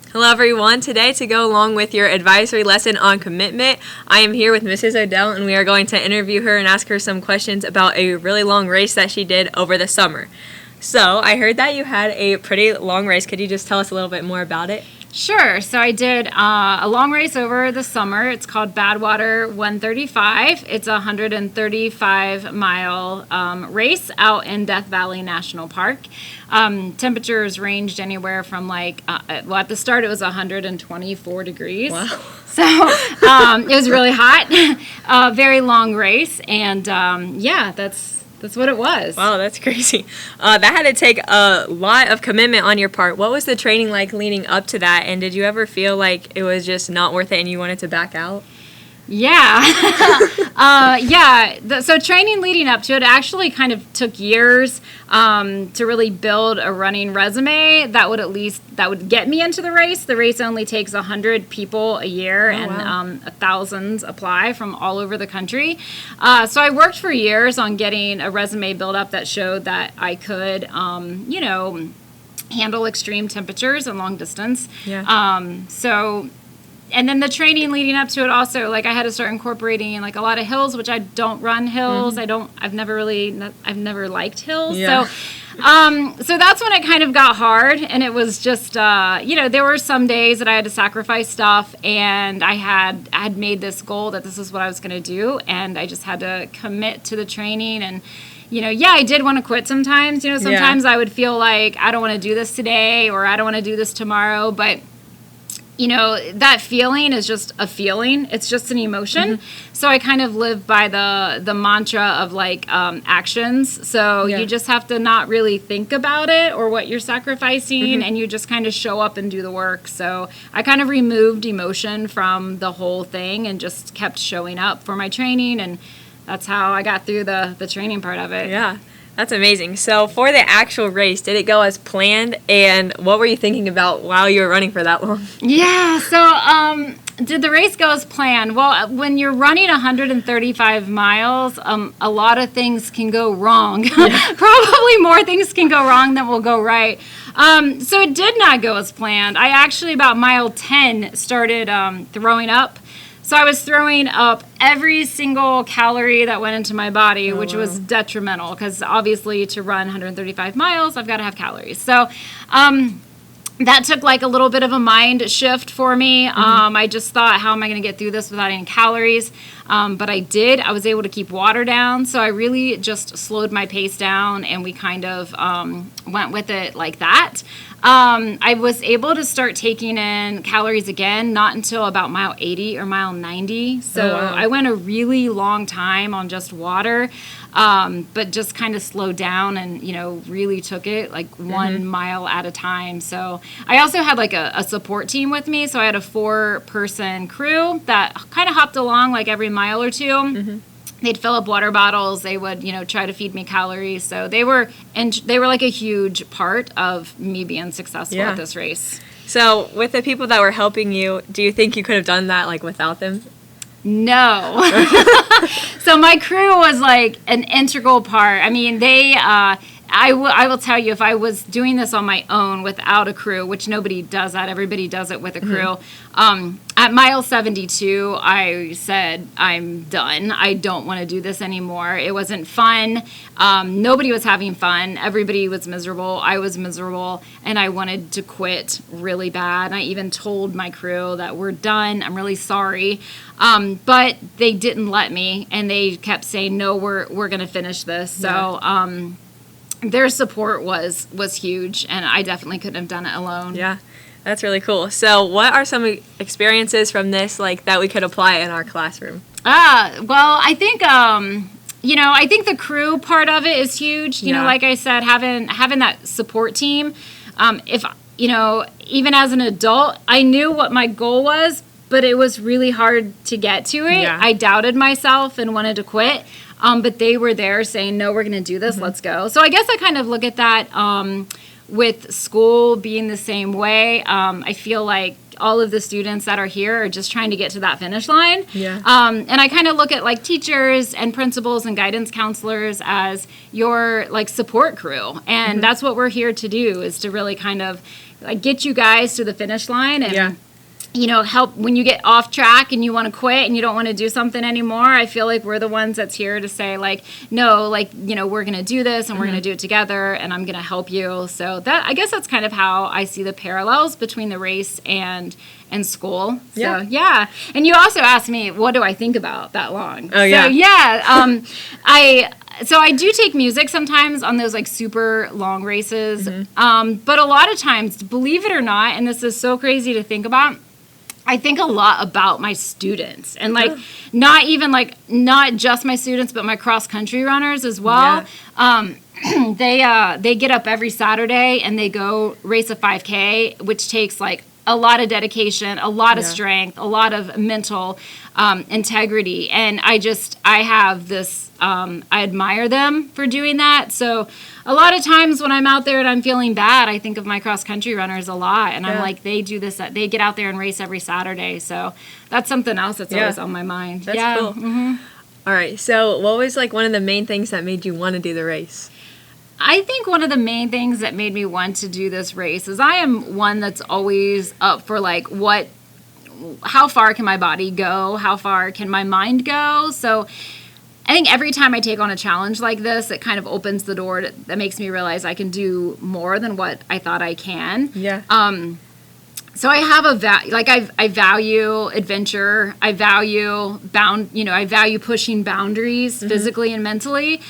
Hello everyone. Today, to go along with your advisory lesson on commitment, I am here with Mrs. Odell and we are going to interview her and ask her some questions about a really long race that she did over the summer. So, I heard that you had a pretty long race. Could you just tell us a little bit more about it? Sure. So I did a long race over the summer. It's called Badwater 135. It's a 135-mile race out in Death Valley National Park. Temperatures ranged anywhere from at the start it was 124 degrees. Wow. So it was really hot. Very long race. And that's what it was. Wow, that's crazy. That had to take a lot of commitment on your part. What was the training like leading up to that? And did you ever feel like it was just not worth it and you wanted to back out? Yeah. So training leading up to it actually kind of took years to really build a running resume that would get me into the race. The race only takes 100 people a year, and thousands apply from all over the country. So I worked for years on getting a resume built up that showed that I could, handle extreme temperatures and long distance. Yeah. And then the training leading up to it also, like I had to start incorporating like a lot of hills, which I don't run hills. Mm-hmm. I've never liked hills. Yeah. So that's when it kind of got hard, and it was just, there were some days that I had to sacrifice stuff, and I had made this goal that this is what I was going to do, and I just had to commit to the training. And I did want to quit sometimes. Sometimes I would feel like I don't want to do this today, or I don't want to do this tomorrow, but that feeling is just a feeling. It's just an emotion. Mm-hmm. So I kind of live by the mantra of actions. So you just have to not really think about it or what you're sacrificing, and you just kind of show up and do the work. So I kind of removed emotion from the whole thing and just kept showing up for my training, and that's how I got through the training part of it. Yeah. That's amazing. So for the actual race, did it go as planned? And what were you thinking about while you were running for that long? Yeah. So did the race go as planned? Well, when you're running 135 miles, a lot of things can go wrong. Yeah. Probably more things can go wrong than will go right. So it did not go as planned. I actually, about mile 10, started throwing up. So I was throwing up every single calorie that went into my body, which was detrimental because obviously to run 135 miles, I've got to have calories. So that took like a little bit of a mind shift for me. I just thought, how am I going to get through this without any calories? But I did. I was able to keep water down. So I really just slowed my pace down, and we kind of went with it like that. I was able to start taking in calories again, not until about mile 80 or mile 90. So I went a really long time on just water, but just kind of slowed down and, really took it like 1 mile at a time. So I also had like a support team with me. So I had a 4-person crew that kind of hopped along like every mile or two. Mm-hmm. They'd fill up water bottles. They would, try to feed me calories. So they were like a huge part of me being successful at this race. So with the people that were helping you, do you think you could have done that like without them? No. So my crew was like an integral part. I mean, I will tell you, if I was doing this on my own without a crew, which nobody does that, everybody does it with a crew. At mile 72, I said, I'm done. I don't want to do this anymore. It wasn't fun. Nobody was having fun. Everybody was miserable. I was miserable, and I wanted to quit really bad. And I even told my crew that we're done. I'm really sorry. But they didn't let me, and they kept saying, no, we're going to finish this. So, their support was huge, and I definitely couldn't have done it alone. Yeah, that's really cool. So what are some experiences from this that we could apply in our classroom? Well, I think I think the crew part of it is huge. Like I said, having that support team. If even as an adult, I knew what my goal was, but it was really hard to get to it. Yeah. I doubted myself and wanted to quit. But they were there saying, no, we're going to do this. Let's go. So I guess I kind of look at that with school being the same way. I feel like all of the students that are here are just trying to get to that finish line. Yeah. And I kind of look at like teachers and principals and guidance counselors as your like support crew. And that's what we're here to do, is to really kind of like get you guys to the finish line and Yeah. you know, help when you get off track and you want to quit and you don't want to do something anymore. I feel like we're the ones that's here to say like, no, like, you know, we're going to do this and we're going to do it together and I'm going to help you. So that, I guess that's kind of how I see the parallels between the race and school. So, yeah. And you also asked me, what do I think about that long? Oh, yeah. So, yeah. I do take music sometimes on those like super long races. But a lot of times, believe it or not, and this is so crazy to think about, I think a lot about my students and like not just my students, but my cross country runners as well. Yeah. They get up every Saturday and they go race a 5K, which takes like a lot of dedication, a lot of strength, a lot of mental integrity. And I have this, I admire them for doing that. So a lot of times when I'm out there and I'm feeling bad, I think of my cross country runners a lot. And I'm like, they do this, they get out there and race every Saturday. So that's something else that's always on my mind. That's cool. All right. So what was like one of the main things that made you want to do the race? I think one of the main things that made me want to do this race is I am one that's always up for like how far can my body go? How far can my mind go? So I think every time I take on a challenge like this, it kind of opens the door that makes me realize I can do more than what I thought I can. Yeah. So I have I value adventure. I value I value pushing boundaries physically and mentally.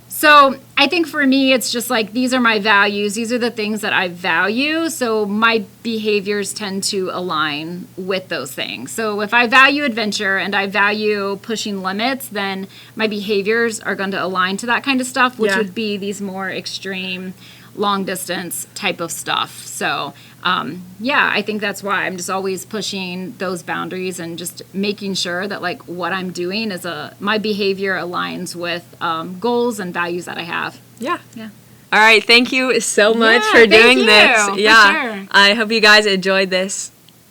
So I think for me, it's just like, these are my values. These are the things that I value. So my behaviors tend to align with those things. So if I value adventure and I value pushing limits, then my behaviors are going to align to that kind of stuff, which would be these more extreme, long distance type of stuff. So I think that's why I'm just always pushing those boundaries and just making sure that like what I'm doing is my behavior aligns with goals and values that I have. Yeah. Yeah. All right. Thank you so much for doing this. Yeah. I hope you guys enjoyed this.